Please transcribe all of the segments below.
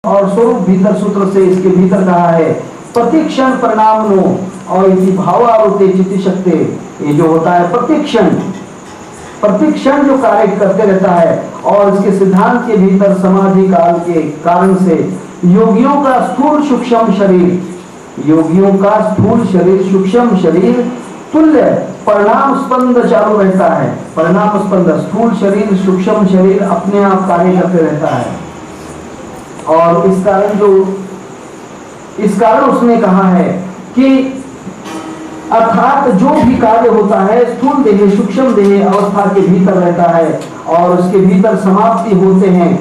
और स्वरूप भीतर सूत्र से इसके भीतर कहा है प्रतिक्षण परिणाम नो और इसी भावावृत्ति चित्त शक्ति। ये जो होता है प्रतिक्षण जो कार्य करते रहता है और इसके सिद्धांत के भीतर समाधि काल के कारण से योगियों का स्थूल सूक्ष्म शरीर तुल्य परिणाम स्पंद चालू रहता है। परिणाम स्पंद स्थूल शरीर सूक्ष्म शरीर अपने आप कार्य करते रहता है। और इस कारण उसने कहा है कि अर्थात जो भी कार्य होता है स्थूल देह सूक्ष्म देह अवस्था के भीतर रहता है और उसके भीतर समाप्ति होते हैं,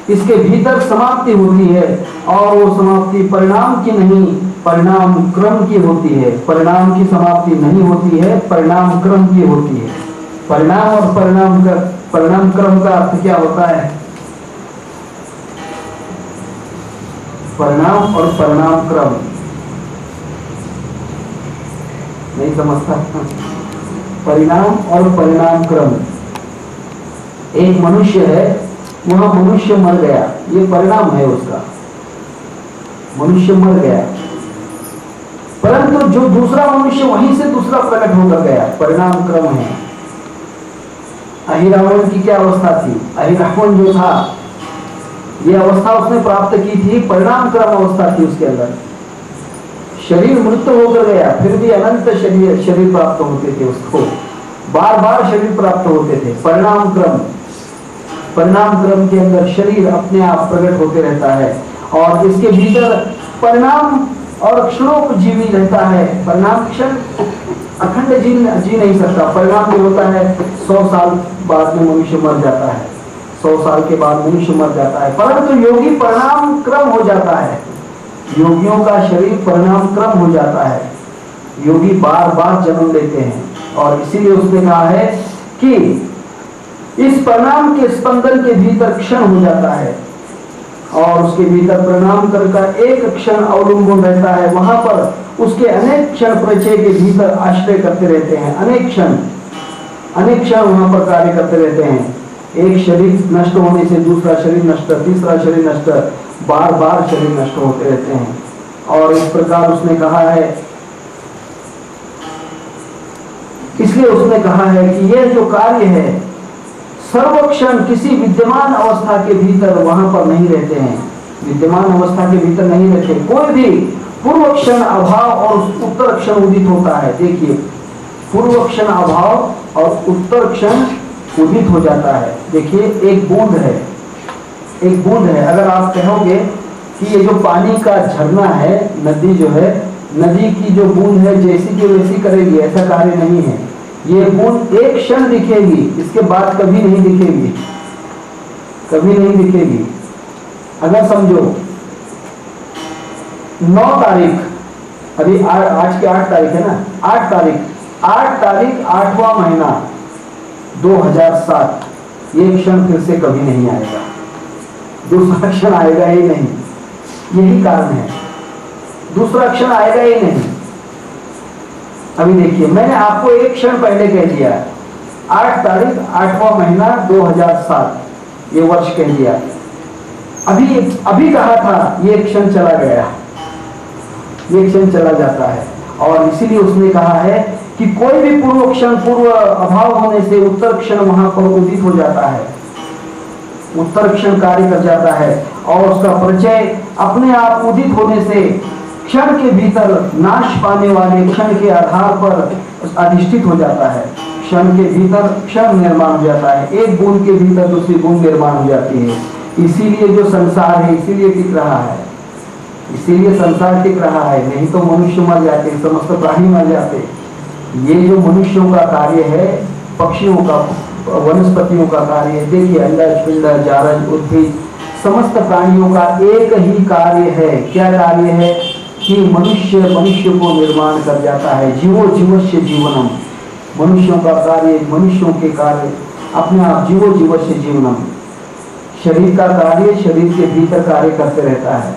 इसके भीतर समाप्ति होती है और वो समाप्ति परिणाम की नहीं परिणाम क्रम की होती है। परिणाम की समाप्ति नहीं होती है, परिणाम क्रम की होती है। परिणाम और परिणाम क्रम का अर्थ क्या होता है? परिणाम और परिणाम क्रम नहीं समझता। परिणाम और परिणाम क्रम, एक मनुष्य है, वहां मनुष्य मर गया, ये परिणाम है उसका, मनुष्य मर गया। परंतु जो दूसरा मनुष्य वहीं से दूसरा प्रकट होकर गया, परिणाम क्रम है। अहिरावण की क्या अवस्था थी? अहिरावण जो था ये अवस्था उसने प्राप्त की थी, परिणाम क्रम अवस्था थी उसके अंदर। शरीर मृत होकर गया, फिर भी अनंत शरीर प्राप्त होते थे उसको, बार बार शरीर प्राप्त होते थे। परिणाम क्रम के अंदर शरीर अपने आप प्रकट होते रहता है और इसके भीतर परिणाम और क्षणोपजीवी रहता है। परिणाम क्षण अखंड जी नहीं सकता। परिणाम जो होता है 100 साल बाद में मनुष्य मर जाता है, 100 साल के बाद मनुष्य मर जाता है। परंतु योगी परिणाम क्रम हो जाता है, योगियों का शरीर परिणाम क्रम हो जाता है। योगी बार बार जन्म लेते हैं और इसीलिए उसने कहा है कि इस परिणाम के स्पंदन के भीतर क्षण हो जाता है और उसके भीतर परिणाम का एक क्षण अवलंबन रहता है। वहां पर उसके अनेक क्षण परिचय के भीतर आश्रय करते रहते हैं। अनेक क्षण वहां पर कार्य करते रहते हैं। एक शरीर नष्ट होने से दूसरा शरीर नष्ट, तीसरा शरीर नष्ट, बार बार शरीर नष्ट होते रहते हैं। और इस प्रकार उसने कहा है, इसलिए उसने कहा है कि यह जो कार्य है सर्वक्षण किसी विद्यमान अवस्था के भीतर वहां पर नहीं रहते हैं, विद्यमान अवस्था के भीतर नहीं रहते। कोई भी पूर्व क्षण अभाव और उत्तर क्षण उदित होता है। देखिए, पूर्व क्षण अभाव और उत्तर क्षण उदित हो जाता है। देखिए, एक बूंद है। अगर आप कहोगे कि ये जो पानी का झरना है, नदी जो है, नदी की जो बूंद है जैसी की वैसी करेगी, ऐसा कार्य नहीं है। ये बूंद एक क्षण दिखेगी, इसके बाद कभी नहीं दिखेगी। अगर समझो 9 तारीख, अभी आज की 8 तारीख है ना, 8 तारीख 8वां महीना 2007, ये क्षण फिर से कभी नहीं आएगा, दूसरा क्षण आएगा ही नहीं। यही कारण है, दूसरा क्षण आएगा ही नहीं। अभी देखिए, मैंने आपको एक क्षण पहले कह दिया, 8 तारीख 8वां महीना 2007, ये वर्ष कह दिया। अभी कहा था, ये क्षण चला गया, ये क्षण चला जाता है। और इसीलिए उसने कहा है कि कोई भी पूर्व क्षण पूर्व अभाव होने से उत्तर क्षण वहां पर उदित हो जाता है, उत्तर क्षण कार्य कर जाता है और उसका परिचय अपने आप उदित होने से क्षण के भीतर नाश पाने वाले क्षण के आधार पर अधिष्ठित हो जाता है। क्षण के भीतर क्षण निर्माण हो जाता है, एक बूंद के भीतर दूसरी बूंद निर्माण हो जाती है। इसीलिए जो संसार है इसीलिए टिक रहा है, इसीलिए संसार टिक रहा है। नहीं तो मनुष्य मर जाते, समस्त प्राणी मर जाते। ये जो मनुष्यों का कार्य है, पक्षियों का, वनस्पतियों का कार्य है। देखिए, अंडज पिंड जारज उद्भिद समस्त प्राणियों का एक ही कार्य है। क्या कार्य है? कि मनुष्य को निर्माण कर जाता है। जीवस्य जीवनम, मनुष्यों का कार्य, मनुष्यों के कार्य अपने आप जीवस्य जीवनम। शरीर का कार्य शरीर के भीतर कार्य करते रहता है,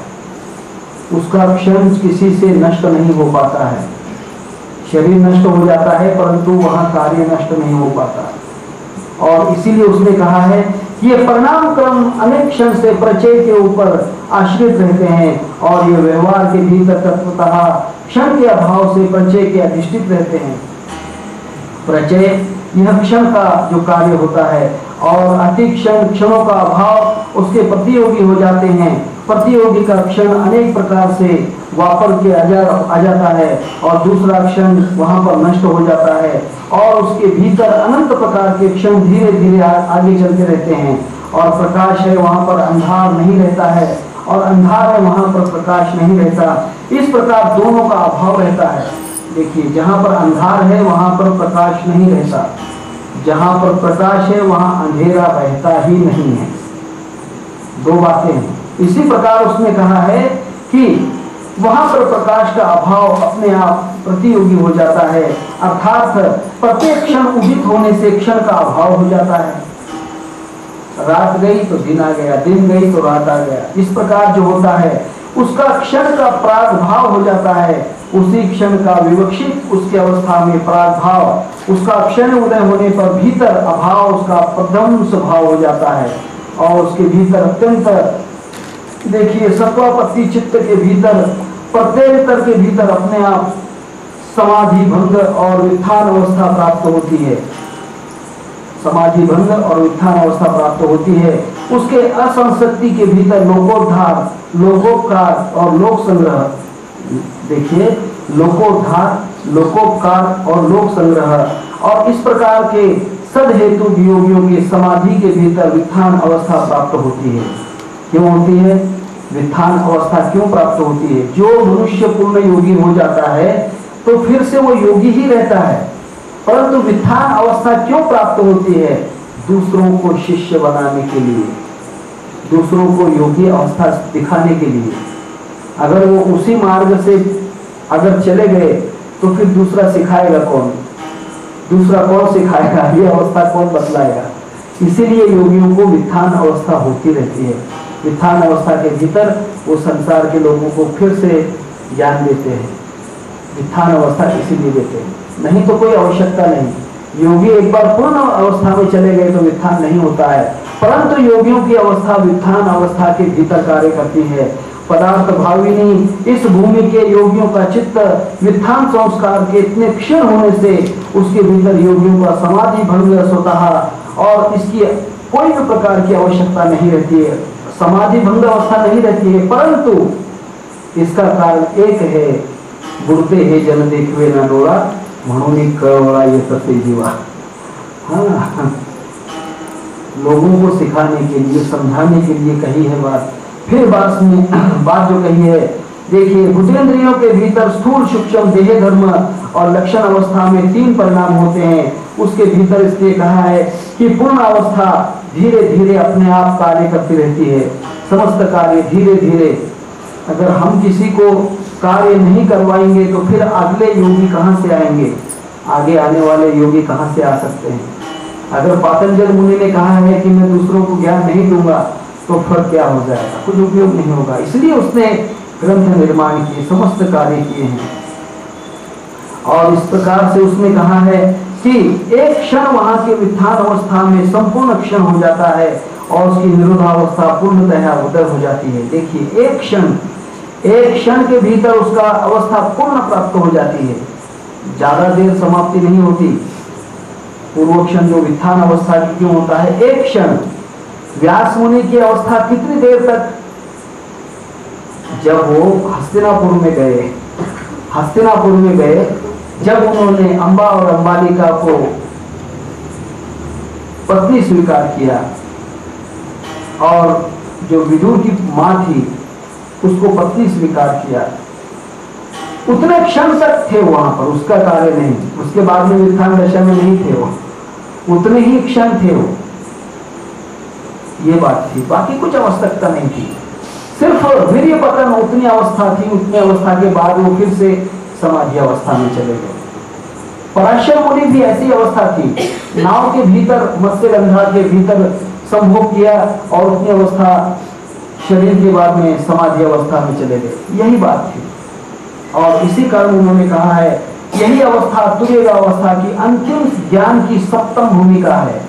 उसका क्षण किसी से नष्ट नहीं हो पाता है। शरीर नष्ट हो जाता है परंतु वहां कार्य नष्ट नहीं हो पाता। और इसीलिए उसने कहा है कि ये परिणाम क्रम अनेक क्षण से प्रचय के ऊपर आश्रित रहते हैं और ये व्यवहार के भीतर तत्वतः क्षण के अभाव से प्रचय के अधिष्ठित रहते हैं। प्रचय यह क्षण का जो कार्य होता है और अति क्षणों का अभाव उसके प्रतियोगी हो जाते हैं। प्रतियोगी का क्षण अनेक प्रकार से वापर के आ जाता है और दूसरा क्षण वहां पर नष्ट हो जाता है और उसके भीतर अनंत प्रकार के क्षण धीरे धीरे आगे चलते रहते हैं और प्रकाश है वहां पर अंधार नहीं रहता है और अंधार है वहां पर प्रकाश नहीं रहता। इस प्रकार दोनों का अभाव रहता है। देखिए, जहां पर अंधार है वहां पर प्रकाश नहीं रहता, जहां पर प्रकाश है वहां अंधेरा रहता ही नहीं है। दो बातें हैं। इसी प्रकार उसने कहा है कि वहां पर प्रकाश का अभाव अपने आप प्रतियोगी हो जाता है, अर्थात प्रत्येक क्षण उदित होने से क्षण का अभाव हो जाता है। रात गई तो दिन आ गया, दिन गई तो रात आ गया। इस प्रकार जो होता है उसका क्षण का प्रागभाव हो जाता है। उसी क्षण का विवक्षित उसकी अवस्था में प्रागभाव, उसका क्षण उदय होने पर भीतर अभाव उसका प्रध्वंस भाव हो जाता है और उसके भीतर अत्यंत, देखिए, सत्वापत्ति चित्त के भीतर प्रत्येतर के भीतर अपने आप समाधि भंग और उत्थान अवस्था प्राप्त होती है। समाधि भंग और उत्थान अवस्था प्राप्त होती है। उसके असंशक्ति के भीतर लोकोद्धार, लोकोपकार और लोक संग्रह, देखिए, लोकोद्धार, लोकोपकार और लोक संग्रह और इस प्रकार के सदहेतु वियोगियों की समाधि के भीतर वित्थान अवस्था प्राप्त होती है। क्यों होती है वित्थान अवस्था? क्यों प्राप्त होती है? जो मनुष्य पूर्ण योगी हो जाता है तो फिर से वो योगी ही रहता है, परंतु वित्थान अवस्था क्यों प्राप्त होती है? दूसरों को शिष्य बनाने के लिए, दूसरों को योगी अवस्था दिखाने के लिए। अगर वो उसी मार्ग से अगर चले गए तो फिर दूसरा सिखाएगा कौन? दूसरा कौन सिखाएगा? ये अवस्था कौन बतलाएगा? इसीलिए योगियों को वित्थान अवस्था होती रहती है। वित्थान अवस्था के भीतर वो संसार के लोगों को फिर से ज्ञान देते हैं। वित्थान अवस्था इसीलिए देते हैं, नहीं तो कोई आवश्यकता नहीं। योगी एक बार पूर्ण अवस्था में चले गए तो वित्थान नहीं होता है, परंतु योगियों की अवस्था वित्थान अवस्था के भीतर कार्य करती है। पदार्थ भाविनी इस भूमि के योगियों का चित्त वित्थान संस्कार के इतने क्षीण होने से उसके भीतर योगियों का समाधि भंग स्वतः और इसकी कोई भी प्रकार की आवश्यकता नहीं रहती है, समाधि भंग अवस्था नहीं रहती है। परंतु इसका कारण एक है, बुढ़ते हे जन देखवे न डोळा म्हणून कळवळा येत जीवा। हाँ, लोगों को सिखाने के लिए, समझाने के लिए कही है बात। फिर बात जो कही है, देखिए, भूतेंद्रियों के भीतर स्थूल सूक्ष्म देह धर्म और लक्षण अवस्था में 3 परिणाम होते हैं। उसके भीतर इसलिए कहा है कि पूर्ण अवस्था धीरे धीरे अपने आप कार्य करती रहती है। समस्त कार्य धीरे धीरे, अगर हम किसी को कार्य नहीं करवाएंगे तो फिर अगले योगी कहां से आएंगे? आगे आने वाले योगी कहां से आ सकते हैं? अगर पातंजल मुनि ने कहा है कि मैं दूसरों को ज्ञान नहीं दूंगा तो फिर क्या हो जाएगा? कुछ उपयोग नहीं होगा। इसलिए उसने ग्रंथ निर्माण किए, समस्त कार्य किए हैं। और इस प्रकार से उसने कहा है कि एक क्षण वहां के वित्थान अवस्था में संपूर्ण क्षण हो जाता है और उसकी निरोधावस्था पूर्णतः उदय हो जाती है। देखिए, एक क्षण के भीतर उसका अवस्था पूर्ण प्राप्त हो जाती है, ज्यादा देर समाप्ति नहीं होती। पूर्व क्षण जो वित्थान अवस्था की क्यों होता है? एक क्षण। व्यास मुनि की अवस्था कितनी देर तक? जब वो हस्तिनापुर में गए, जब उन्होंने अंबा और अंबालिका को पत्नी स्वीकार किया और जो विदुर की मां थी उसको पत्नी स्वीकार किया, उतने क्षण तक थे वहां पर, उसका कार्य नहीं। उसके बाद में वित्थान दशा में नहीं थे वो, उतने ही क्षण थे वो। ये बात थी, बाकी कुछ आवश्यकता नहीं थी। सिर्फ वीर्य पतन उतनी अवस्था थी, उतनी अवस्था के बाद वो फिर से समाधि अवस्था में चले गए। पराशर मुनि भी ऐसी अवस्था थी, नाव के भीतर, मत्स्यगंधा के भीतर संभोग किया और उतनी अवस्था शरीर के बाद में समाधि अवस्था में चले गए। यही बात थी और इसी कारण उन्होंने कहा है यही अवस्था तुर्य अवस्था की अंतिम ज्ञान की सप्तम भूमिका है।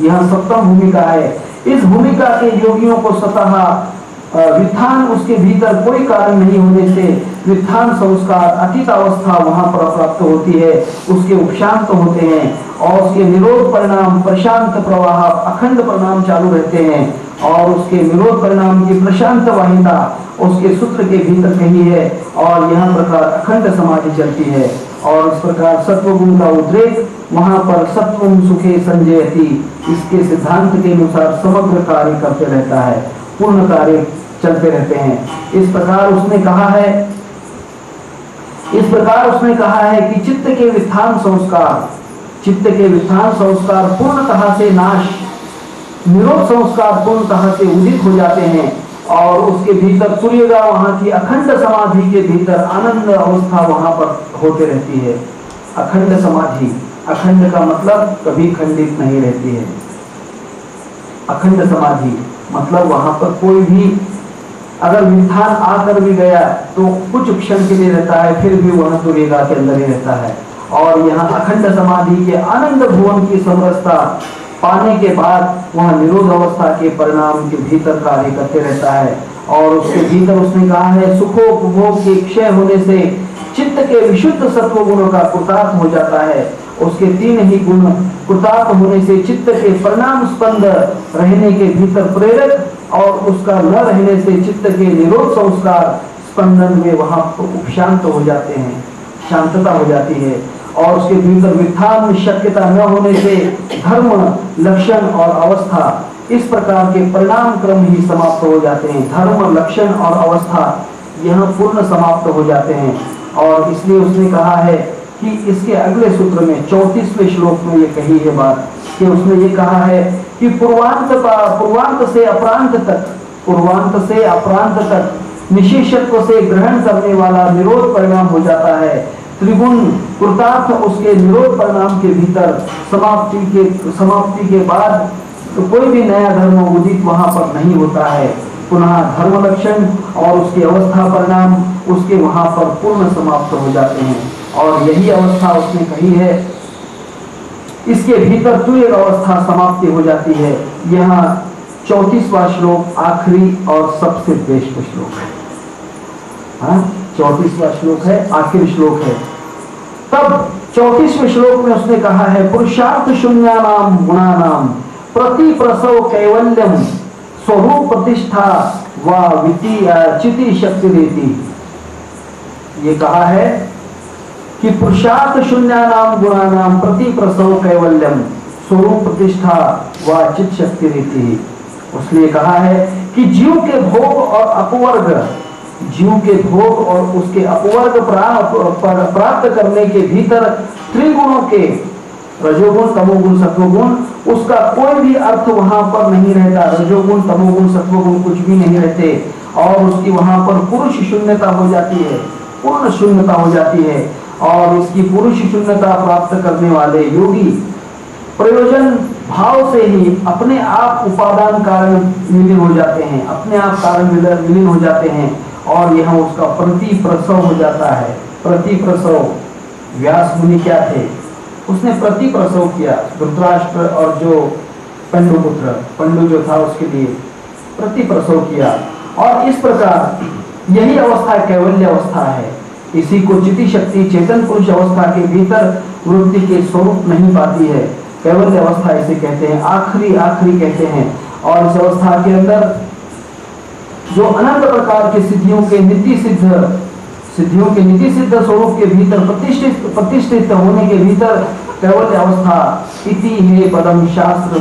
यह सप्तम भूमिका है इस भूमिका के योगियों को स्वतः वित्थान उसके भीतर कोई कारण नहीं होने से वित्थान संस्कार अतीत अवस्था वहां पर प्राप्त होती है, उसके उपशांत होते हैं और उसके निरोध परिणाम प्रशांत प्रवाह अखंड परिणाम चालू रहते हैं और उसके निरोध परिणाम की प्रशांत वाहिता उसके सूत्र के भीतर कही है और यह प्रकार अखंड समाधि चलती है और इस प्रकार सत्वगुण का उद्रेक वहां पर सत्वम सुखे संजयति इसके सिद्धांत के अनुसार समग्र कार्य करते रहता है, पूर्ण कार्य चलते रहते हैं। इस प्रकार उसने कहा है कि चित्त के वित्थान संस्कार पूर्णतः से नाश, निरोध संस्कार पूर्णतः से उदित हो जाते हैं और उसके भीतर तुर्यगा वहां की अखंड समाधि के भीतर आनंद अवस्था वहां पर होते रहती है। अखंड समाधि, अखंड का मतलब कभी खंडित नहीं रहती है। अखंड समाधि मतलब वहां पर कोई भी अगर वित्थान आकर भी गया तो कुछ क्षण के लिए रहता है, फिर भी वह तुर्यगा के अंदर ही रहता है और यहाँ अखंड समाधि के आनंद भुवन की समरसता पाने के बाद वह निरोध अवस्था के परिणाम के भीतर कार्य करते रहता है और उसके भीतर उसने कहा है सुखोपभोग के क्षय होने से चित्त के विशुद्ध सत्व गुणों का कृतार्थ हो जाता है। उसके तीन ही गुण कृतार्थ होने से चित्त के परिणाम स्पंद रहने के भीतर प्रेरक और उसका न रहने से चित्त के निरोध संस्कार स्पंदन में वहां उपशांत हो जाते हैं, शांतता हो जाती है और उसके भीतर वित्थान शक्यता न होने से धर्म लक्षण और अवस्था इस प्रकार के परिणाम क्रम ही समाप्त हो जाते हैं। धर्म लक्षण और अवस्था यह पूर्ण समाप्त हो जाते हैं और इसलिए उसने कहा है कि इसके अगले सूत्र में 34वें श्लोक में ये कही है बात कि उसने ये कहा है कि पूर्वांत से अपरांत तक निशेषत्व से ग्रहण करने वाला निरोध परिणाम हो जाता है। त्रिगुण कृतार्थ उसके निरोध परिणाम के भीतर समाप्ति के बाद तो कोई भी नया धर्म उदित वहां पर नहीं होता है। पुनः धर्म लक्षण और उसकी अवस्था परिणाम उसके वहां पर पूर्ण समाप्त हो जाते हैं और यही अवस्था उसने कही है। इसके भीतर तुर्य अवस्था समाप्ति हो जाती है। यहाँ 34वां श्लोक आखिरी और सबसे बेस्ट श्लोक है। हाँ, 34वां श्लोक है, आखिरी श्लोक है। तब 34वें श्लोक में उसने कहा है पुरुषार्थ शून्यानाम गुणानाम प्रति प्रसव कैवल्यम स्वरूप प्रतिष्ठा व चिति शक्ति देती। ये कहा है कि पुरुषार्थ शून्यानाम गुणानाम प्रति प्रसव कैवल्यम स्वरूप प्रतिष्ठा व चित शक्ति देती। उसने कहा है कि जीव के भोग और उसके अपवर्ग प्राप्त करने के भीतर त्रिगुणों के रजोगुण तमोगुण सत्वगुण उसका कोई भी अर्थ वहां पर नहीं रहता। रजोगुण तमोगुण सत्वगुण कुछ भी नहीं रहते और उसकी वहां पर पुरुष शून्यता हो जाती है, पूर्ण शून्यता हो जाती है और उसकी पुरुष शून्यता प्राप्त करने वाले योगी प्रयोजन भाव से ही अपने आप उपादान कारण विलीन हो जाते हैं, अपने आप कारण विलीन हो जाते हैं और यह उसका प्रति प्रसव हो जाता है। प्रति प्रसव व्यास मुनि क्या थे, उसने प्रति प्रसव किया। धृतराष्ट्र और जो पंडु जो था उसके लिए प्रति प्रसव किया और इस प्रकार यही अवस्था कैवल्य अवस्था है। इसी को चिति शक्ति चेतन पुरुष अवस्था के भीतर वृत्ति के स्वरूप नहीं पाती है। कैवल्य अवस्था इसे कहते हैं, आखिरी कहते हैं और इस अवस्था के अंदर जो अनंत प्रकार के सिद्धियों के नीति सिद्ध स्वरूप के भीतर प्रतिष्ठित होने के भीतर कैवल्य अवस्था इति है पदम शास्त्र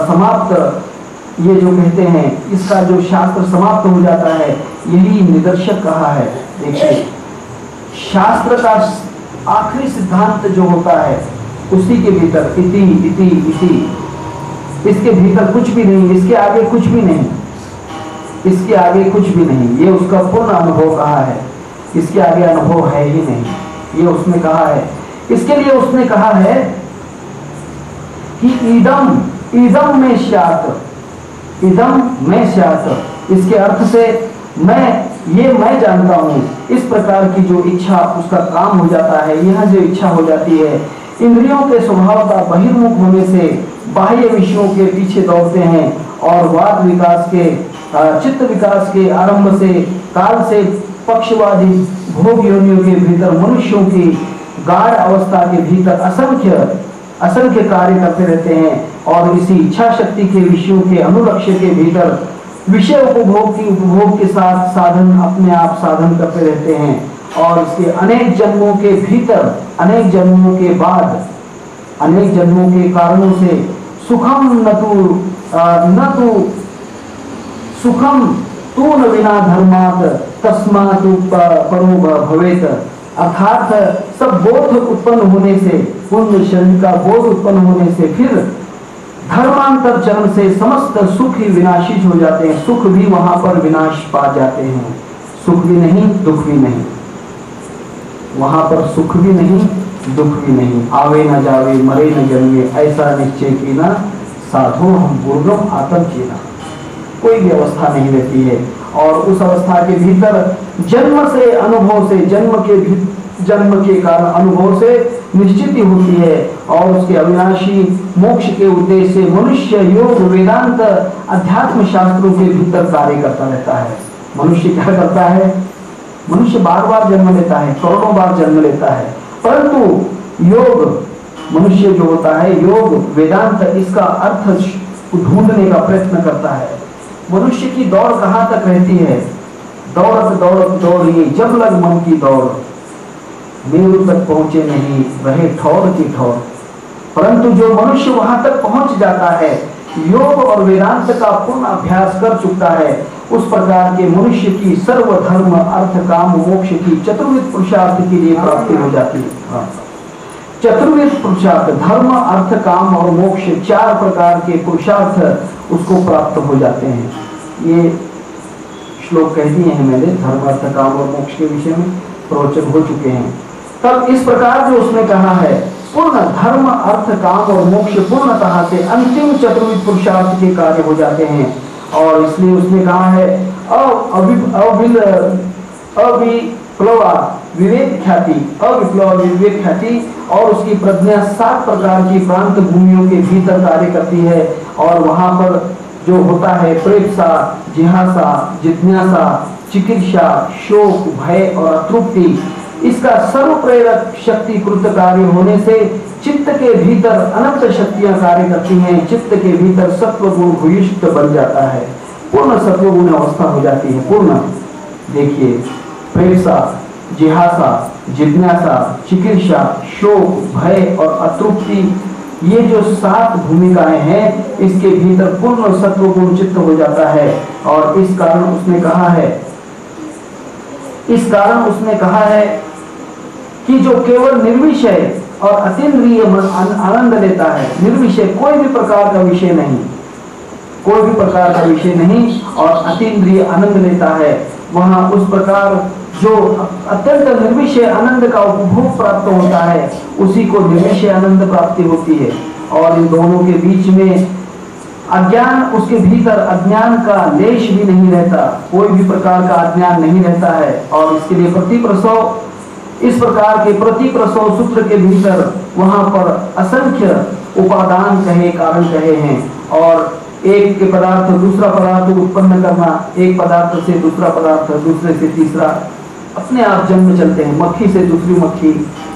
समाप्त। ये जो कहते हैं इसका जो शास्त्र समाप्त हो जाता है यही निदर्शक कहा है। देखिए शास्त्र का आखिरी सिद्धांत जो होता है उसी के भीतर इति इति इति, इसके भीतर कुछ भी नहीं, इसके आगे कुछ भी नहीं, इसके आगे कुछ भी नहीं। ये उसका पूर्ण अनुभव कहा है, इसके आगे अनुभव है ही नहीं, ये उसने कहा है। इसके लिए उसने कहा है कि इदम में स्यात्, इसके अर्थ से मैं जानता हूं। इस प्रकार की जो इच्छा उसका काम हो जाता है, यह जो इच्छा हो जाती है इंद्रियों के स्वभाव का बहिर्मुख होने से बाह्य विषयों के पीछे दौड़ते हैं और वाद विकास के चित्त विकास के आरंभ से काल से पक्षवादी भोग योनियों के भीतर मनुष्यों की गाढ़ अवस्था के भीतर असंख्य कार्य करते रहते हैं और इसी इच्छा शक्ति के विषयों के अनुलक्ष्य के भीतर विषय उपभोग के साथ साधन अपने आप साधन करते रहते हैं और इसके अनेक जन्मों के भीतर अनेक जन्मों के बाद अनेक जन्मों के कारणों से सुखम न तु सुखम तू न विना धर्मात तस्मातु परो भवेत। अर्थात सब बोध उत्पन्न होने से पुण्य शरीर का बोध उत्पन्न होने से फिर धर्मांतर चरण से समस्त सुख ही विनाशित हो जाते हैं। सुख भी वहां पर विनाश पा जाते हैं। सुख भी नहीं दुख भी नहीं, वहां पर सुख भी नहीं दुख भी नहीं। आवे न जावे मरे न जन्मे ऐसा निश्चय की ना साधो हम पूर्णम आत्म जीना। कोई भी अवस्था नहीं रहती है और उस अवस्था के भीतर जन्म से अनुभव से जन्म के कारण अनुभव से निश्चित होती है और उसके अविनाशी मोक्ष के उद्देश्य से मनुष्य योग वेदांत अध्यात्म शास्त्रों के भीतर कार्य करता रहता है। मनुष्य क्या करता है? मनुष्य बार बार जन्म लेता है, करोड़ों बार जन्म लेता है, परंतु योग मनुष्य जो होता है योग वेदांत इसका अर्थ ढूंढने का प्रयत्न करता है। मनुष्य की दौड़ कहाँ तक रहती है? दौड़त दौड़त दौड़िए जब लग मन की दौड़, मेरु तक पहुंचे नहीं रहे ठौर की ठौर। परंतु जो मनुष्य वहां तक पहुंच जाता है, योग और वेदांत का पूर्ण अभ्यास कर चुका है, उस प्रकार के मनुष्य की सर्व धर्म अर्थ काम मोक्ष की चतुर्विध पुरुषार्थ के लिए प्राप्ति हो जाती है। चतुर्विध पुरुषार्थ धर्म अर्थ काम और मोक्ष चार प्रकार के पुरुषार्थ उसको प्राप्त हो जाते हैं। ये श्लोक कह दिए हैं मैंने, धर्म अर्थ काम और मोक्ष के विषय में प्रवचन हो चुके हैं। तब इस प्रकार जो उसने कहा है पूर्ण धर्म अर्थ काम और मोक्ष पूर्णतः से अंतिम चतुर्विध पुरुषार्थ के कार्य हो जाते हैं और इसलिए उसने कहा है अविप्लवा विवेक ख्याति, अविप्लवा विवेक ख्याति और उसकी प्रज्ञा 7 प्रकार की प्रांत भूमियों के भीतर कार्य करती है और वहां पर जो होता है प्रेप्सा, जिहासा, जिज्ञासा, चिकित्सा, शोक, भय और अतृप्ति, इसका सर्व प्रेरक शक्ति कृत कार्य होने से चित्त के भीतर अनंत शक्तियां कार्य करती हैं। चित्त के भीतर सत्व गुण भूयिष्ठ बन जाता है, पूर्ण सत्व गुण अवस्था हो जाती है पूर्ण। देखिए प्रेप्सा, जिहासा, जिज्ञासा, चिकित्सा, शोक, भय और अतृप्ति, ये जो 7 भूमिकाएं हैं इसके भीतर पूर्ण सत्व गुण चित्त हो जाता है और इस कारण उसने कहा है कि जो केवल निर्विषय और अतीन्द्रिय आनंद लेता है, निर्विषय कोई भी प्रकार का विषय नहीं और अतीन्द्रिय आनंद लेता है, वहां उस प्रकार जो अत्यंत निर्विषय आनंद का उपभोग प्राप्त होता है उसी को निर्विषय आनंद प्राप्ति होती है। और इन दोनों के बीच में अज्ञान, उसके भीतर अज्ञान का लेश भी नहीं रहता, कोई भी प्रकार का अज्ञान नहीं रहता है और इसके लिए प्रतिप्रसव, इस प्रकार के प्रतिप्रसव सूत्र के भीतर वहां पर असंख्य उपादान कहे, कारण कहे हैं और एक के पदार्थ दूसरा पदार्थ उत्पन्न करना, एक पदार्थ से दूसरा पदार्थ, दूसरे से तीसरा, अपने आप जन्म चलते हैं। मक्खी से दूसरी मक्खी,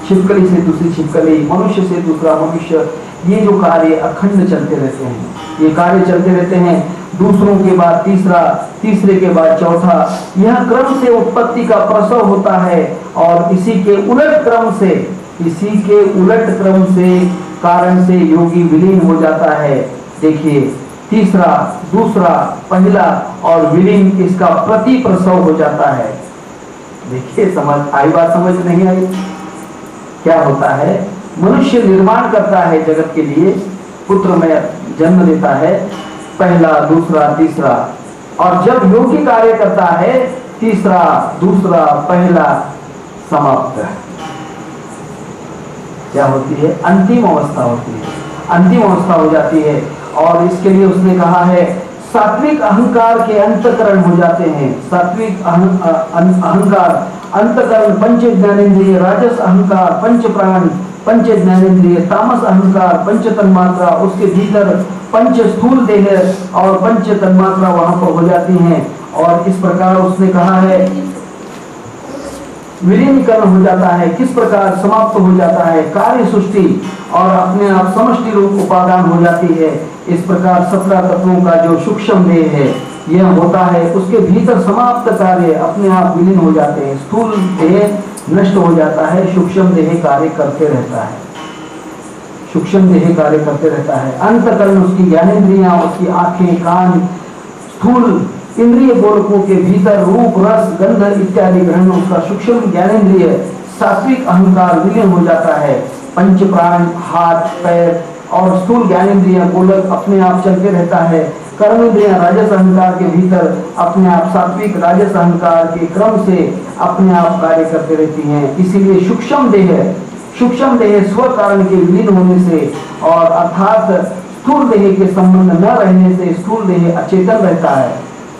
छिपकली से दूसरी छिपकली, मनुष्य से दूसरा मनुष्य, ये जो कार्य अखंड चलते रहते हैं, ये कार्य चलते रहते हैं। दूसरों के बाद तीसरा, तीसरे के बाद चौथा, यह क्रम से उत्पत्ति का प्रसव होता है और इसी के उलट क्रम से कारण से योगी विलीन हो जाता है। देखिए तीसरा, दूसरा, पहला और विलीन, इसका प्रति प्रसव हो जाता है। देखिए समझ आई बात? समझ नहीं आई? क्या होता है? मनुष्य निर्माण करता है जगत के लिए, पुत्र में जन्म लेता है, पहला, दूसरा, तीसरा, और जब योगी कार्य करता है तीसरा, दूसरा, पहला समाप्त है। क्या होती है? अंतिम अवस्था होती है, अंतिम अवस्था हो जाती है। और इसके लिए उसने कहा है सात्विक अहंकार के अंतकरण हो जाते हैं। सात्विक अहंकार अंतकरण पंच ज्ञानेंद्रिय, राजस अहंकार पंच प्राण, पंच ज्ञानेंद्रिय, तामस अहंकार, पंच तन्मात्रा, उसके भीतर पंच स्थूल देह और पंच तन्मात्रा वहां पर हो जाती हैं। और इस प्रकार उसने कहा है विलीनीकरण हो जाता है, किस प्रकार समाप्त हो जाता है कार्य सृष्टि और अपने आप समष्टि रूप उपादान हो जाती है। इस प्रकार 17 तत्वों का जो सूक्ष्म देह है यह होता है, उसके भीतर समाप्त कार्य अपने आप विलीन हो जाते हैं। स्थूल देह नष्ट हो जाता है, सूक्ष्म देह कार्य करते रहता है, सूक्ष्म देह कार्य करते रहता है। अंतकरण उसकी ज्ञानेंद्रियां, उसकी आंखें, कान, स्थूल इंद्रिय गोलकों के भीतर रूप, रस, गंध इत्यादि ग्रहण, उसका सूक्ष्म ज्ञानेंद्रिय सात्विक अहंकार विलीन हो जाता है। पंच प्राण, हाथ, पैर और स्थूल ज्ञानेंद्रिय गोलक अपने आप चलते रहता है। कर्मेंद्रियां राजस अहंकार के भीतर अपने आप सात्विक राजस अहंकार के क्रम से अपने आप कार्य करते रहती हैं। इसीलिए सूक्ष्म देह स्व कारण के विलीन होने से और अर्थात स्थूल देह के संबंध न रहने से स्थूल देह अचेतन रहता है।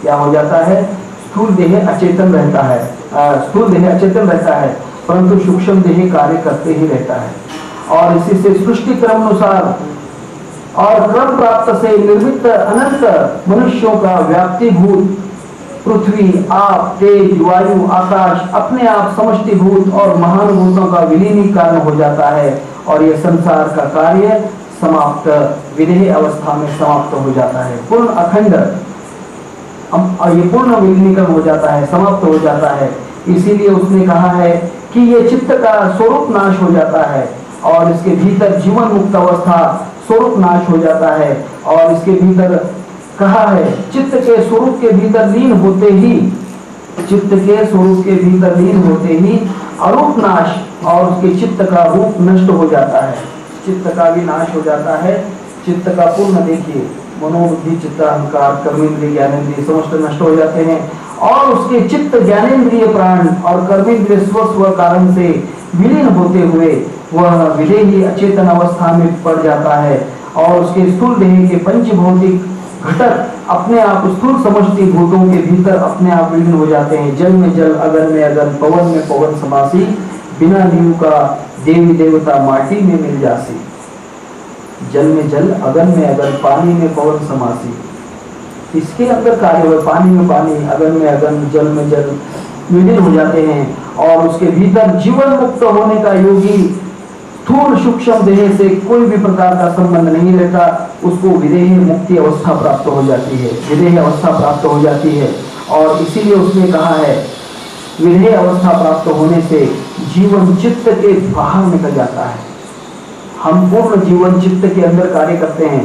क्या हो जाता है? स्थूल देह अचेतन रहता है, स्थूल देह अचेतन रहता है, परंतु सूक्ष्म देह कार्य करते ही रहता है। और इसी से सृष्टि क्रम अनुसार और क्रम प्राप्त से निर्मित अनंत मनुष्यों का व्याप्तिभूत पृथ्वी, आप, तेज, वायु, आकाश अपने आप समष्टिभूत और महानुभूतों का विलीनीकरण हो जाता है और यह संसार का कार्य समाप्त विदेह अवस्था में समाप्त हो जाता है। पूर्ण अखंड ये पूर्ण विलीनीकरण हो जाता है, समाप्त हो जाता है। इसीलिए उसने कहा है कि ये चित्त का स्वरूप नाश हो जाता है और इसके भीतर जीवन मुक्त अवस्था स्वरूप नाश हो जाता है। और इसके भीतर कहा है चित्त के स्वरूप के भीतर लीन होते ही, चित्त के स्वरूप के भीतर लीन होते ही अरूप नाश और उसके चित्त का रूप नष्ट हो जाता है, चित्त का भी नाश हो जाता है। चित्त का पूर्ण देखिए मनोबुद्धि चित्त अहंकार कर्मेंद्रिय ज्ञानेंद्रिय समस्त नष्ट हो जाते हैं और उसके चित्त ज्ञानेंद्रिय प्राण और कर्मेंद्रिय स्व कारण से विलीन होते हुए वह विदेही अचेतन अवस्था में पड़ जाता है और उसके स्थूल देह के पंचभौतिक घटक अपने आप स्थूल समष्टि भूतों के भीतर अपने आप विलीन हो जाते हैं। जल में जल, अगन में अगन, पवन में पवन समासी, बिना नींव का देवी देवता माटी में मिल जासी। जल में जल, अगन में अगन, पानी में पवन समासी, इसके अंदर कार्य हुए, पानी में पानी, अगन में अगन, जल में जल विलीन हो जाते हैं और उसके भीतर जीवन मुक्त होने का योगी स्थूल सूक्ष्म देह से कोई भी प्रकार का संबंध नहीं रहता, उसको विदेह मुक्ति अवस्था प्राप्त हो जाती है, विदेह अवस्था प्राप्त हो जाती है। और इसीलिए उसने कहा है विदेह अवस्था प्राप्त होने से जीवन चित्त के बाहर निकल जाता है। हम पूर्ण जीवन चित्त के अंदर कार्य करते हैं।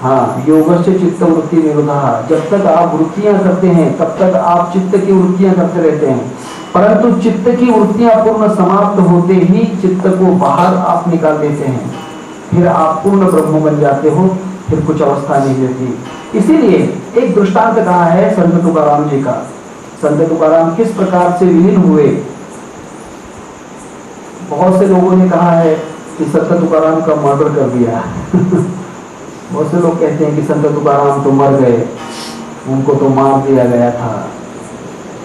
हाँ, योग से चित्त वृत्ति निरोधा, जब तक आप वृत्तियां करते हैं तब तक आप चित्त की वृत्तियां करते रहते हैं, परंतु चित्त की वृत्तियां पूर्ण समाप्त होते ही चित्त को बाहर आप निकाल देते हैं, फिर आप पूर्ण ब्रह्म बन जाते हो, फिर कुछ अवस्था नहीं रहती। इसीलिए एक दृष्टांत कहा है संत तुकाराम जी का। संत तुकाराम किस प्रकार से विलीन हुए। बहुत से लोगों ने कहा है कि संत तुकाराम का मर्डर कर दिया बहुत से लोग कहते हैं कि संत तुकाराम तो मर गए, उनको तो मार दिया गया था।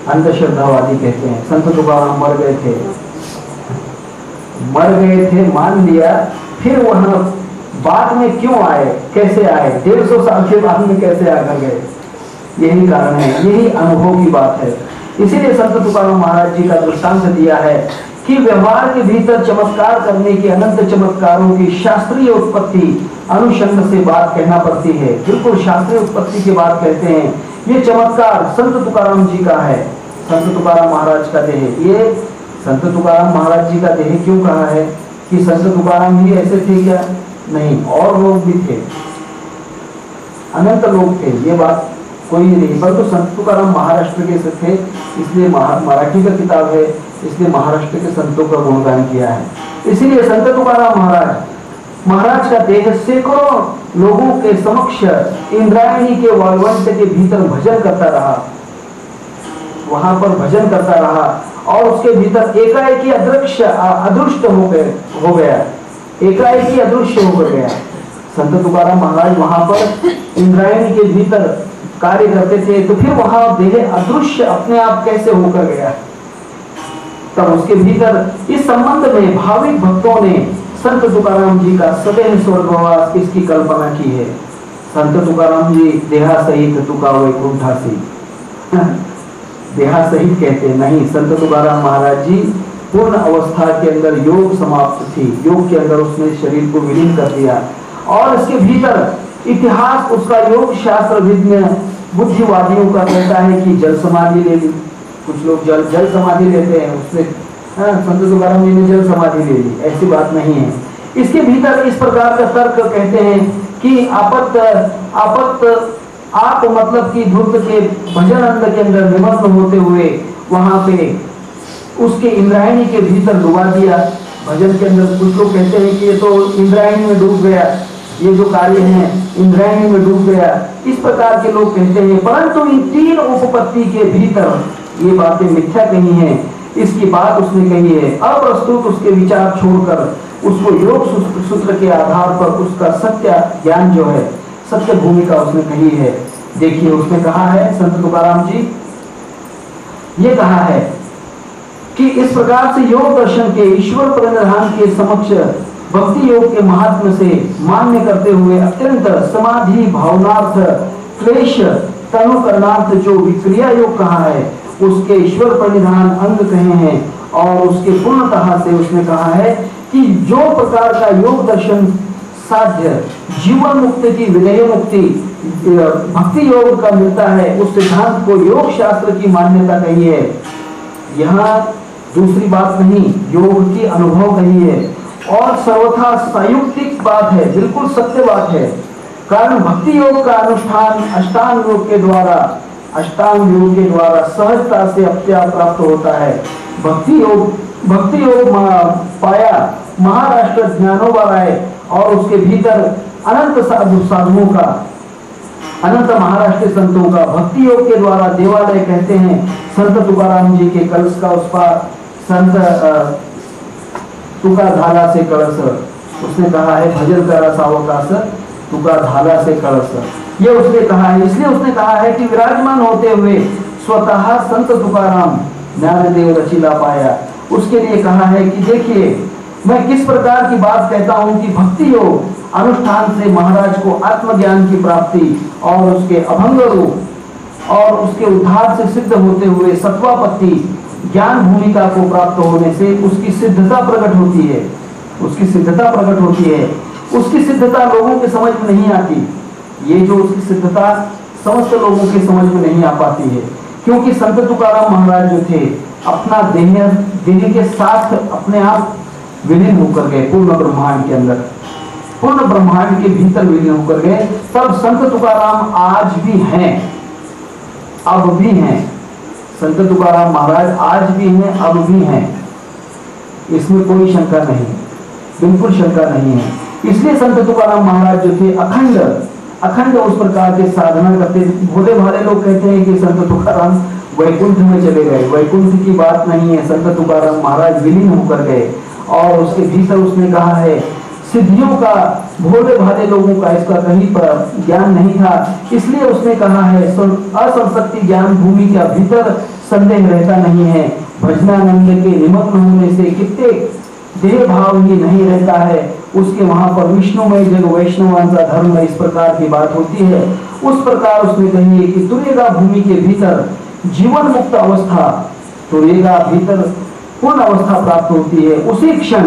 अंधश्रद्धावादी कहते हैं संत तुकाराम मर गए थे, मान लिया, फिर वहां बाद में क्यों आए, कैसे आए, 150 साल के बाद में कैसे आकर गए, यही कारण है, यही अनुभव की बात है। इसीलिए संत तुकाराम महाराज जी का दृष्टांत दिया है कि व्यवहार के भीतर चमत्कार करने की अनंत चमत्कारों की शास्त्रीय उत्पत्ति अनुषंग से बात कहना पड़ती है। बिल्कुल शास्त्रीय उत्पत्ति की बात कहते हैं। ये चमत्कार संत तुकाराम जी का है, संत तुकाराम महाराज का देह। ये संत तुकाराम महाराज जी का देह क्यों कहा है कि संत तुकाराम ही ऐसे थे क्या? नहीं, और लोग भी थे, अनंत लोग थे, ये बात कोई नहीं, परंतु संत तुकाराम महाराष्ट्र के थे, इसलिए मराठी का किताब है, इसलिए महाराष्ट्र के संतों का गुणगान किया है। इसीलिए संत तुकाराम महाराज का देह सैकड़ों लोगों के समक्ष इंद्रायणी के वालवंट के भीतर भजन करता रहा, वहां पर भजन करता रहा और उसके भीतर एकाएकी अदृश्य हो गया, एकाएकी अदृश्य होकर गया। संत तुकाराम महाराज वहां पर इंद्रायणी के भीतर कार्य करते थे, तो फिर वहां देह अदृश्य अपने आप कैसे होकर गया? तब उसके भीतर इस संबंध में भाविक भक्तों ने संत तुकाराम जी का सदैव स्वर्गवास इसकी कल्पना की है। संत तुकाराम जी देहा सहित तुका वैकुंठा से देहा सहित कहते नहीं, संत तुकाराम महाराज जी पूर्ण अवस्था के अंदर योग समाप्त थी, योग के अंदर उसने शरीर को विलीन कर दिया और इसके भीतर इतिहास उसका योग शास्त्र विज्ञ बुद्धिवादियों का कहता है कि जल समाधि ले ली। कुछ लोग जल समाधि लेते हैं, उसने संत तुकाराम जी ने जल समाधि ले ली, ऐसी बात नहीं है। इसके भीतर इस प्रकार का तर्क कहते हैं कि आप मतलब कि धूर्त के भजन अंग के अंदर निमग्न होते हुए वहां पे उसके इंद्रायणी के भीतर डुबा दिया। भजन के अंदर कुछ लोग कहते हैं कि ये तो इंद्रायणी में डूब गया, ये जो कार्य है इंद्रायणी में डूब गया, इस प्रकार के लोग कहते हैं। परंतु इन तीन उपपत्ति के भीतर ये बातें मिथ्या कही है, इसकी बात उसने कही है। अप्रस्तुत उसके विचार छोड़कर उसको योग सूत्र के आधार पर उसका सत्य ज्ञान जो है, सत्य भूमिका उसने कही है। देखिए उसने कहा है संत तुकाराम जी, ये कहा है कि इस प्रकार से योग दर्शन के ईश्वर प्रणिधान के समक्ष भक्ति योग के महात्म्य से मान्य करते हुए अत्यंत समाधि भावनार्थ क्लेश तनुकरणार्थ जो विक्रिया योग कहा है उसके ईश्वर प्रणिधान अंग कहे हैं। और उसके पूर्णतः से उसने कहा है कि जो प्रकार का योग दर्शन साध्य जीवन मुक्ति की विनय मुक्ति भक्ति योग का मिलता है, उस सिद्धांत को योग शास्त्र की मान्यता कही है। यहाँ दूसरी बात नहीं, योग की अनुभव कही है और सर्वथा संयुक्तिक बात है, बिल्कुल सत्य बात है। कारण भक्ति योग का अनुष्ठान अष्टांग योग के द्वारा सहजता से प्राप्त होता है। भक्ति योग पाया महाराष्ट्र ज्ञानोबा राय और उसके भीतर अनंत साधुओं का, अनंत महाराष्ट्र संतों का भक्ति योग के द्वारा देवालय कहते हैं। संत तुकाराम जी के कलश का उस पर संत तुका धाला से कलश, उसने कहा है भजन करा सावकाश तुका धाला से कलश, ये उसने कहा है। इसलिए उसने कहा है कि विराजमान होते हुए स्वतः संत तुकाराम ज्ञानदेव रचिला पाया। उसके लिए कहा है कि देखिए मैं किस प्रकार की बात कहता हूं कि भक्ति योग अनुष्ठान से महाराज को आत्मज्ञान की प्राप्ति और उसके अभंग रूप और उसके उद्धार से सिद्ध होते हुए सत्वापत्ति ज्ञान भूमिका को प्राप्त होने से उसकी सिद्धता प्रकट होती है, उसकी सिद्धता प्रकट होती है। उसकी सिद्धता लोगों के समझ में नहीं आती, ये जो उसकी सिद्धता समस्त लोगों के समझ में नहीं आ पाती है, क्योंकि संत तुकाराम महाराज जो थे अपना देह के साथ अपने आप विलीन होकर गए पूर्ण ब्रह्मांड के अंदर, पूर्ण ब्रह्मांड के भीतर विलीन होकर गए। तब संत तुकाराम आज भी हैं, अब भी हैं। संत तुकाराम महाराज आज भी हैं, अब भी हैं, इसमें कोई शंका नहीं, बिल्कुल शंका नहीं है। इसलिए संत तुकाराम महाराज जो थे अखंड उस प्रकार के साधना करते। भोले भाले लोग कहते हैं कि संत तुकाराम वैकुंठ में चले गए, वैकुंठ की बात नहीं है। संत तुकाराम महाराज विलीन होकर गए और उसके भीतर उसने कहा है सिद्धियों का, भोले भाले लोगों का इसका कहीं पर ज्ञान नहीं था, इसलिए उसने कहा है असंशक्ति ज्ञान भूमि के भीतर संदेह रहता नहीं है। भजनानंद के निमग्न होने से कितने देह भाव ही नहीं रहता है, उसके वहां पर विष्णुमय जग वैष्णवांचा धर्म इस प्रकार की बात होती है। उस प्रकार उसने कही है कि तुर्यगा भूमि के भीतर जीवन मुक्त अवस्था, तुर्यगा भीतर पूर्ण अवस्था प्राप्त होती है। उसी क्षण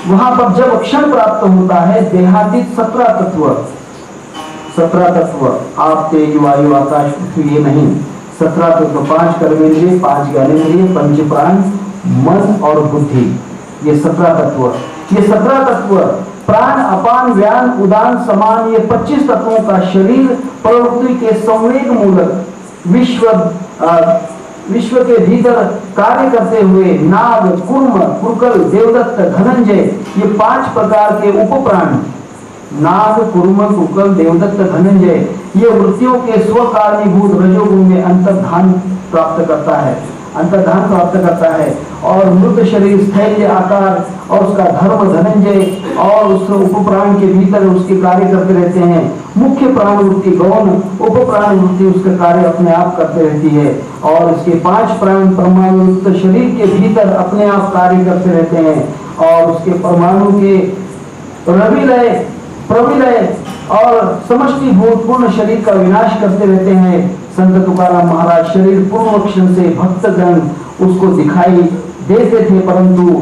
वहां पर जब क्षण प्राप्त होता है देहातीत 17 तत्व आप तेज वायु आकाश पृथ्वी, ये नहीं 17 तत्व, 5 कर्मेंद्रिय, 5 ज्ञानेंद्रिय, 5 प्राण, मन और बुद्धि, ये 17 तत्व। ये 17 तत्व प्राण अपान व्यान उदान समान, ये 25 तत्वों का शरीर प्रवृत्ति के संवेग मूलक विश्व के भीतर कार्य करते हुए नाग, कुर्म, कुरकल, देवदत्त, धनंजय, ये 5 प्रकार के उपप्राण, नाग, कुर्म, कुरकल, देवदत्त, धनंजय, ये वृत्तियों के स्वकारणीभूत रजोगुण में अंतर्धान प्राप्त करता है और मृत शरीर स्थैर्य आकार और उसका धर्म धनंजय और उस उपप्राण के भीतर उसके कार्य करते रहते हैं। मुख्य प्राण वृत्ति गौण, उप प्राण वृत्ति उसका कार्य अपने आप करते रहती है और इसके 5 प्राण परमाणु शरीर के भीतर अपने आप कार्य करते रहते हैं और उसके परमाणु के रविलय प्रविलय और समष्टिभूत पूर्ण शरीर का विनाश करते रहते हैं। संत तुकाराम महाराज शरीर पूर्ण क्षण से भक्तगण उसको दिखाई देते थे, परंतु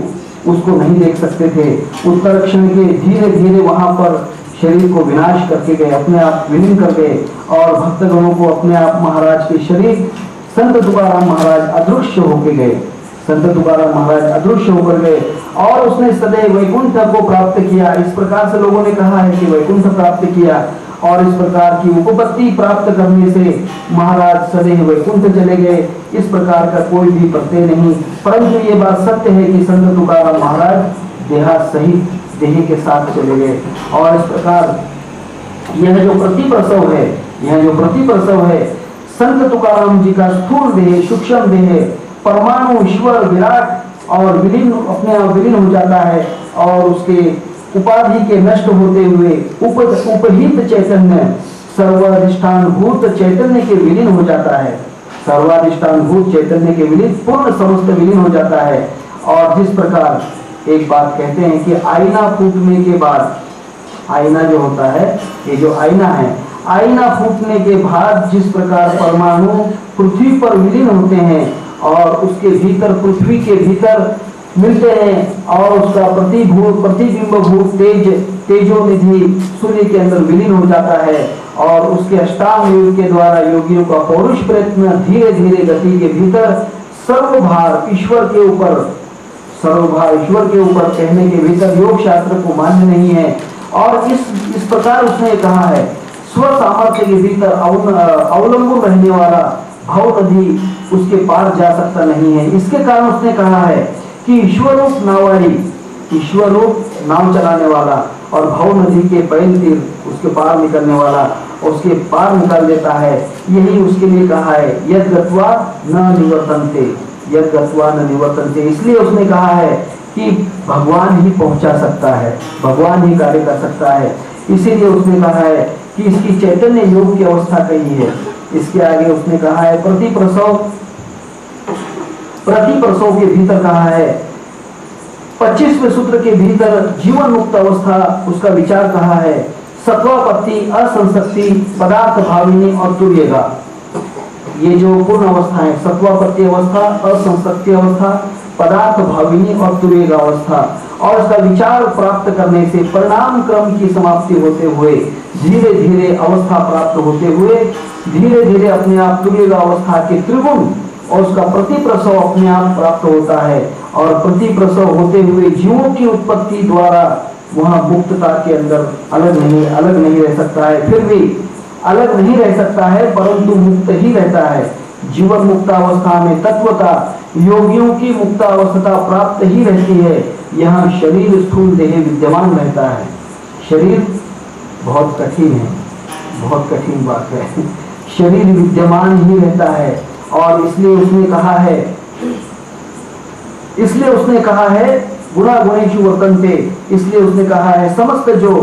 उसको नहीं देख सकते थे। उत्तर क्षण के धीरे धीरे वहां पर शरीर को विनाश करके गए, अपने आप विलीन कर गए और भक्तगणों को अपने आप महाराज के शरीर संत तुकाराम महाराज अदृश्य होके गए। संत तुकाराम महाराज अदृश्य होकर गए और उसने सदैव वैकुंठ को प्राप्त किया। इस प्रकार से लोगों ने कहा है कि वैकुंठ प्राप्त किया और इस प्रकार की उपपत्ति प्राप्त करने से महाराज सदैव वैकुंठ चले गए। इस प्रकार का कोई भी प्रत्यय नहीं, परंतु ये बात सत्य है कि संत तुकाराम महाराज देहा सहित देह के साथ चले गए। और इस प्रकार यह जो प्रतिप्रसव है, यह जो प्रतिप्रसव है, संत तुकाराम जी का स्थूल देह, सूक्ष्म देह, परमाणु ईश्वर विराट और विलीन अपने आप विलीन हो जाता है और उसके उपाधि के नष्ट होते हुए उपहित चैतन्य सर्वाधिष्ठान भूत चैतन्य के विलीन हो जाता है। सर्वाधिष्ठान भूत चैतन्य के विलीन पूर्ण समस्त विलीन हो जाता है। और जिस प्रकार एक बात कहते हैं कि आईना फूटने के बाद, आईना जो होता है, ये जो आईना है, आईना फूटने के बाद जिस प्रकार परमाणु पृथ्वी पर विलीन होते हैं और उसके भीतर पृथ्वी के भीतर मिलते हैं और उसका प्रतिबिंब भूत तेजोनिधि सूर्य के अंदर विलीन हो जाता है और उसके अष्टांग योग के द्वारा योगियों का पौरुष प्रयत्न धीरे धीरे गति के भीतर सर्वभार ईश्वर के ऊपर, सर्वभार ईश्वर के ऊपर कहने के भीतर योग शास्त्र को मान्य नहीं है। और इस प्रकार उसने कहा है, स्व सामर्थ्य के भीतर अवलंबन रहने वाला भव नदी उसके पार जा सकता नहीं है। इसके कारण उसने कहा है कि ईश्वर रूप नावारी, ईश्वर रूप नाव चलाने वाला और भव नदी के बैल तीर उसके पार निकलने वाला, उसके पार निकाल देता है। यही उसके लिए कहा है यद गत्वा न निवर्तन्ते, यद गत्वा न निवर्तन्ते। इसलिए उसने कहा है कि भगवान ही पहुंचा सकता है, भगवान ही कार्य कर सकता है। इसीलिए उसने कहा है कि इसकी चैतन्य योग की अवस्था कही है। इसके आगे उसने कहा है प्रतिप्रसव के भीतर कहा है, 25वें सूत्र के भीतर जीवन मुक्त अवस्था उसका विचार कहा है। सत्वापत्ति, असंसक्ति, पदार्थ भाविनी और तुर्यगा, ये जो पूर्ण अवस्था है, सत्वापत्ति अवस्था, असंसक्ति अवस्था, पदार्थ भाविनी और तुर्यगा अवस्था, और इसका विचार प्राप्त करने से परिणाम क्रम की समाप्ति होते हुए धीरे धीरे अवस्था प्राप्त होते हुए धीरे धीरे अपने आप तुर्यगा अवस्था के त्रिगुण और उसका प्रतिप्रसव अपने आप प्राप्त होता है। और प्रतिप्रसव होते हुए जीवों की उत्पत्ति द्वारा वहां मुक्तता के अंदर अलग नहीं रह सकता है, फिर भी अलग नहीं रह सकता है, परंतु मुक्त ही रहता है। जीवन मुक्तावस्था में तत्वता योगियों की मुक्तावस्था प्राप्त ही रहती है। यहाँ शरीर स्थूल देह विद्यमान रहता है। शरीर बहुत कठिन है, बहुत कठिन बात है, शरीर विद्यमान ही रहता है। और इसलिए उसने कहा है गुणा गुणेषु वर्तन्ते, इसलिए उसने कहा है समस्त जो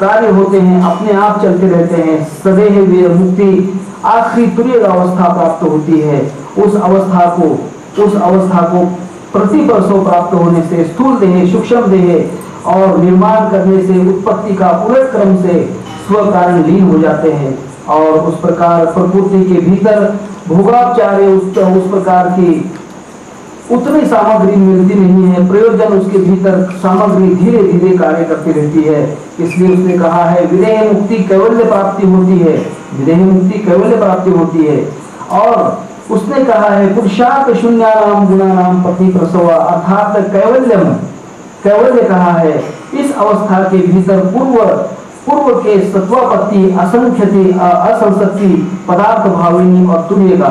कार्य होते हैं अपने आप चलते रहते हैं। सदैव वे मुक्ति आखिरी तुर्य अवस्था प्राप्त होती है। उस अवस्था को प्रतिप्रसव प्राप्त होने से स्थूल देह, सूक्ष्म देह और निर्माण करने से उत्पत्ति का पूरे क्रम से स्व कारण लीन हो जाते हैं। और उस प्रकार प्रकृति के भीतर भोगापचार्य उस प्रकार की उतनी सामग्री मिलती नहीं है, प्रयोजन उसके भीतर सामग्री धीरे धीरे कार्य करती रहती है। इसलिए उसने कहा है विदेह मुक्ति कैवल्य प्राप्ति होती है, विदेह मुक्ति कैवल्य प्राप्ति होती है। और उसने कहा है पुरुषार्थ शून्यानाम गुणानाम प्रतिप्रसव, अर्थात कैवल्य कहा है इस अवस्था के भीतर पूर्व के सत्वापत्ति, असंख्यति, असंसक्ति, पदार्थ भाविनी और तुर्यगा,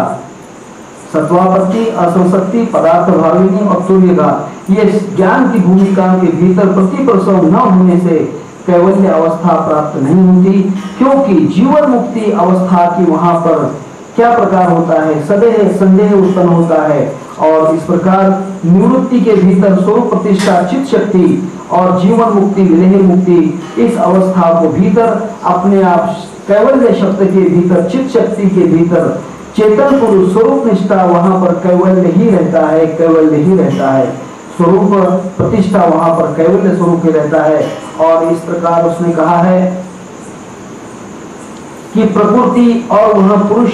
सत्वापत्ति, असंसक्ति, पदार्थ भाविनी और तुर्यगा, ये ज्ञान की भूमिका के भीतर प्रतिप्रसव न होने से कैवल्य अवस्था प्राप्त नहीं होती। क्योंकि जीवन मुक्ति अवस्था की वहां पर क्या प्रकार होता है, सदैव संदेह उत्पन्न होता है। और इस प्रकार निवृत्ति के भीतर स्वरूप प्रतिष्ठा, चित्त शक्ति और जीवन मुक्ति, विदेह मुक्ति, इस अवस्था को भीतर अपने आप कैवल्य शब्द के भीतर, चित्त शक्ति के भीतर चेतन पुरुष स्वरूप निष्ठा वहां पर कैवल्य ही रहता है, कैवल्य ही रहता है। स्वरूप प्रतिष्ठा वहां पर कैवल्य स्वरूप ही रहता है। और इस प्रकार उसने कहा है कि प्रकृति और वह पुरुष,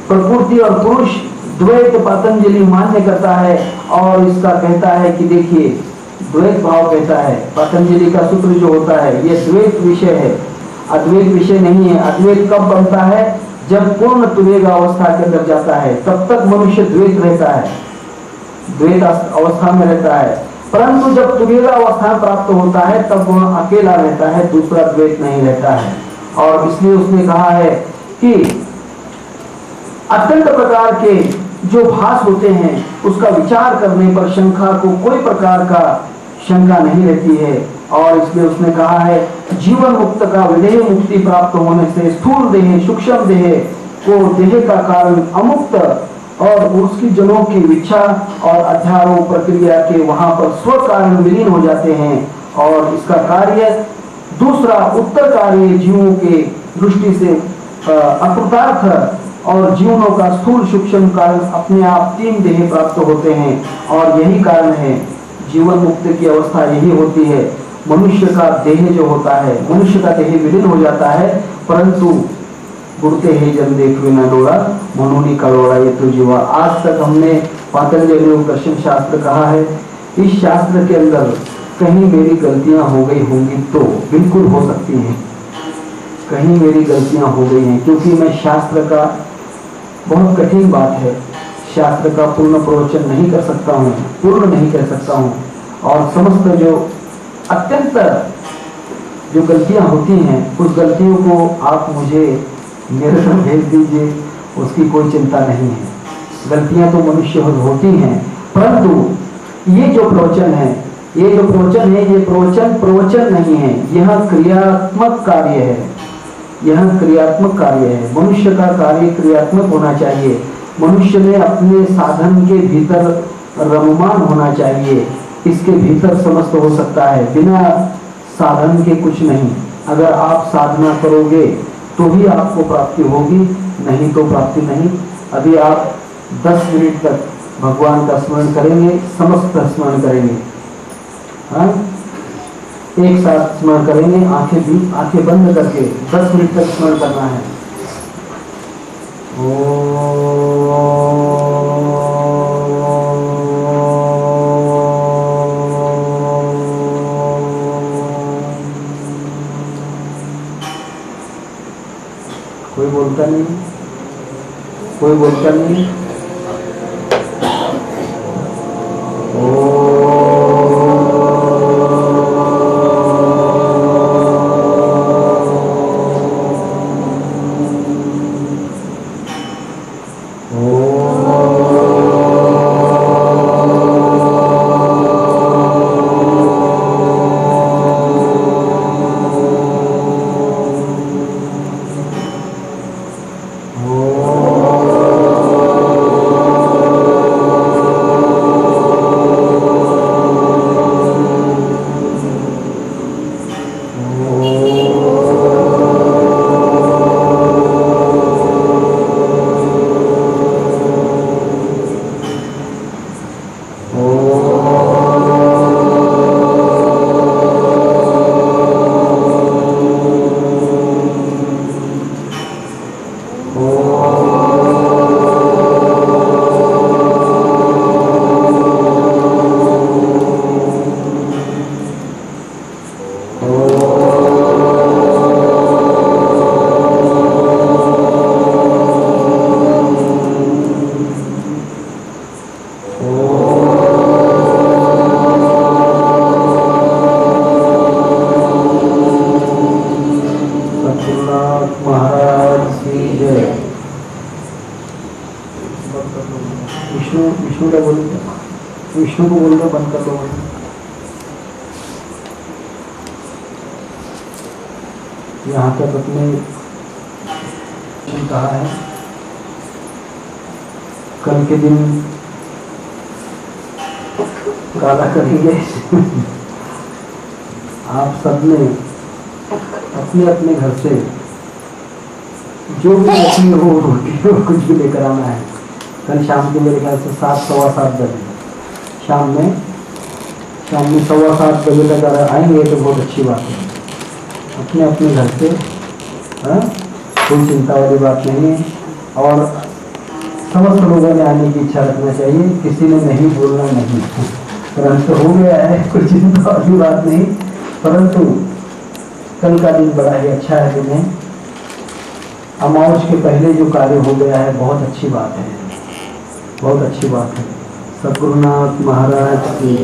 प्रकृति और पुरुष द्वैत पतंजलि मान्य करता है। और इसका कहता है कि देखिए द्वैत भाव कहता है, पतंजलि का सूत्र जो होता है ये द्वैत विषय है, अद्वैत विषय नहीं है। अद्वैत कब बनता है? जब पूर्ण तुवेग अवस्था के अंदर जाता है, तब तक मनुष्य द्वैत रहता है, द्वैत अवस्था में रहता है। परंतु जब तुवेग अवस्था प्राप्त होता है तब वह अकेला रहता है, दूसरा द्वैत नहीं रहता है। और इसलिए उसने कहा है कि अत्यंत प्रकार के जो भास होते हैं उसका विचार करने पर शंका को कोई प्रकार का शंका नहीं रहती है। और इसलिए उसने कहा है जीवन मुक्त का विदेह मुक्ति प्राप्त होने से स्थूल देह सूक्ष्म देह को देह का कारण अमुक्त और उसकी जनों की इच्छा और अध्यारोप प्रक्रिया के वहां पर स्व कारण विलीन हो जाते हैं। और इसका कार्य दूसरा उत्तर कार्य जीवों के दृष्टि से अकृतार्थ और जीवनों का स्थूल सूक्ष्म कारण अपने आप तीन देह प्राप्त होते हैं। और यही कारण है जीवन मुक्त की अवस्था यही होती है। मनुष्य का देह जो होता है, मनुष्य का देह विलीन हो जाता है, परंतु गुड़ते ही जन देखवे न डोरा मनोनी करोड़ा ये तो जीवा। आज तक हमने पातंजलि और दर्शन शास्त्र कहा है, इस शास्त्र के अंदर कहीं मेरी गलतियां हो गई होंगी तो बिल्कुल हो सकती हैं, कहीं मेरी गलतियां हो गई हैं, क्योंकि मैं शास्त्र का बहुत कठिन बात है, शास्त्र का पूर्ण प्रवचन नहीं कर सकता हूँ, पूर्ण नहीं कर सकता हूँ। और समस्त जो अत्यंत जो गलतियां होती हैं उस गलतियों को आप मुझे मेरे तरफ भेज दीजिए, उसकी कोई चिंता नहीं है। गलतियां तो मनुष्य होती हैं, परंतु ये जो प्रवचन है, ये जो प्रवचन है, ये प्रवचन नहीं है, यह क्रियात्मक कार्य है, यह क्रियात्मक कार्य है। मनुष्य का कार्य क्रियात्मक होना चाहिए। मनुष्य में अपने साधन के भीतर रममान होना चाहिए, इसके भीतर समस्त हो सकता है, बिना साधन के कुछ नहीं। अगर आप साधना करोगे तो ही आपको प्राप्ति होगी, नहीं तो प्राप्ति नहीं। अभी आप 10 मिनट तक भगवान का स्मरण करेंगे, समस्त स्मरण करेंगे, हाँ एक साथ स्मरण करेंगे, आंखें बंद करके 10 मिनट तक स्मरण करना है। कोई बोलता नहीं, कोई बोलता नहीं। विष्णु का बोल, विष्णु को बोल दो, बंद कर दो। यहाँ तक अपने कहा है, कल के दिन गाला करेंगे। आप सबने अपने अपने घर से जो भी रखनी हो, रोटी हो, कुछ भी लेकर आना है। कल शाम के मेरे ख्याल से 7, सवा 7 बजे शाम में शाम में 7:15 बजे तक अगर आएंगे तो बहुत अच्छी बात है। अपने अपने घर से, हाँ, कोई चिंता वाली बात नहीं है। और समस्त लोगों ने आने की इच्छा रखना चाहिए, किसी ने नहीं बोलना नहीं, परंतु हो गया है, कोई चिंता वाली बात नहीं। परंतु कल का दिन बड़ा ही अच्छा है, दिन है। अमावस के पहले जो कार्य हो गया है बहुत अच्छी बात है, बहुत अच्छी बात है। सद्गुरुनाथ महाराज की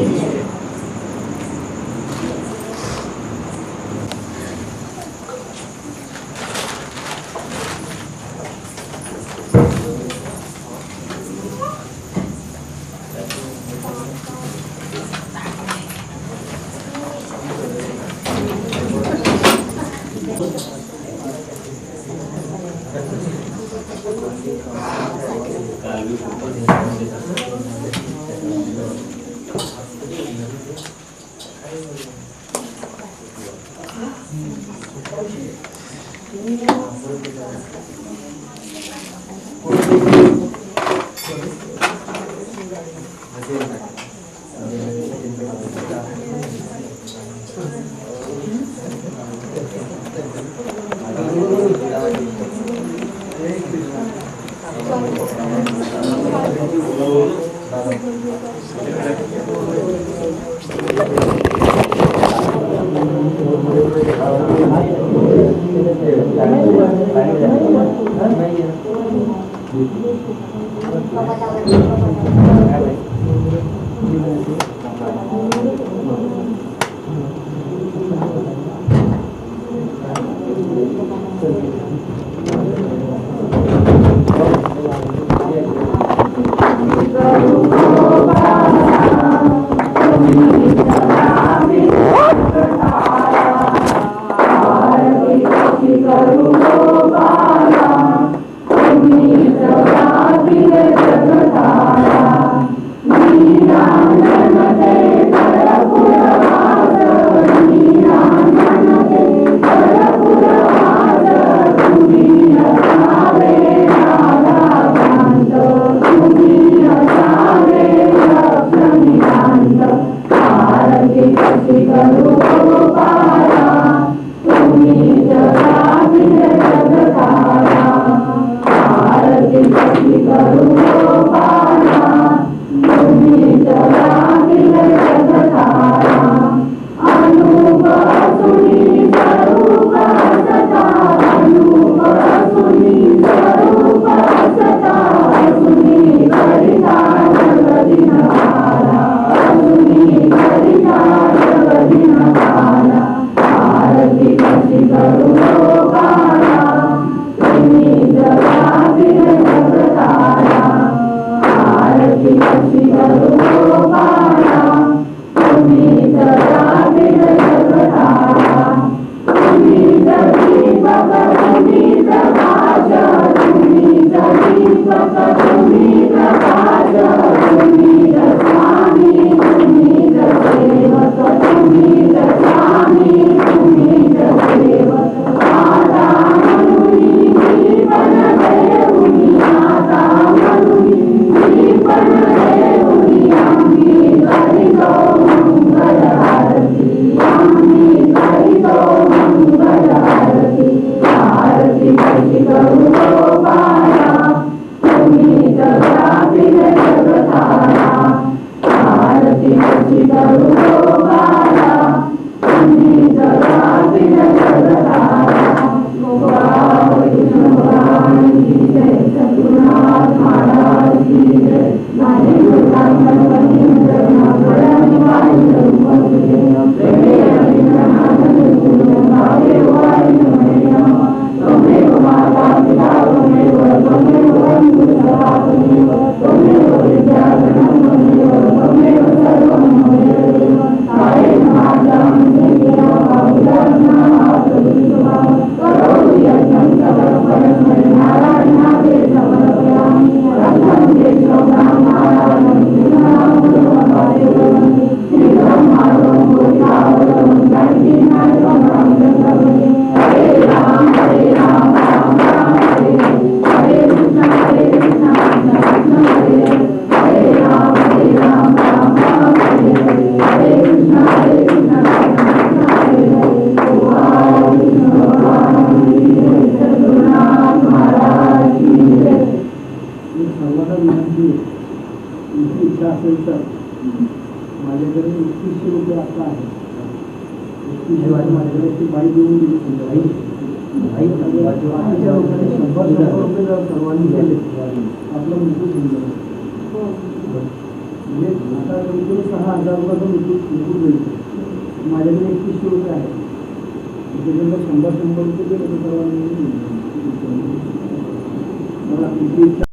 माझ्याकडे 3100 रुपये आता आहे. 3100 माझ्याकडे ती बाई देऊन दिली समजा. बाकीच्या लोकांनी 100 रुपये जर सर्वांनी दिले आपलं मुकुट होऊन जाईल. म्हणजे आता 6,000 रुपयाचा मुकुट होईल. माझ्याकडे 3100 रुपये आहे. त्याच्यानंतर 100 रुपये दिले तर सर्वांनी मला किती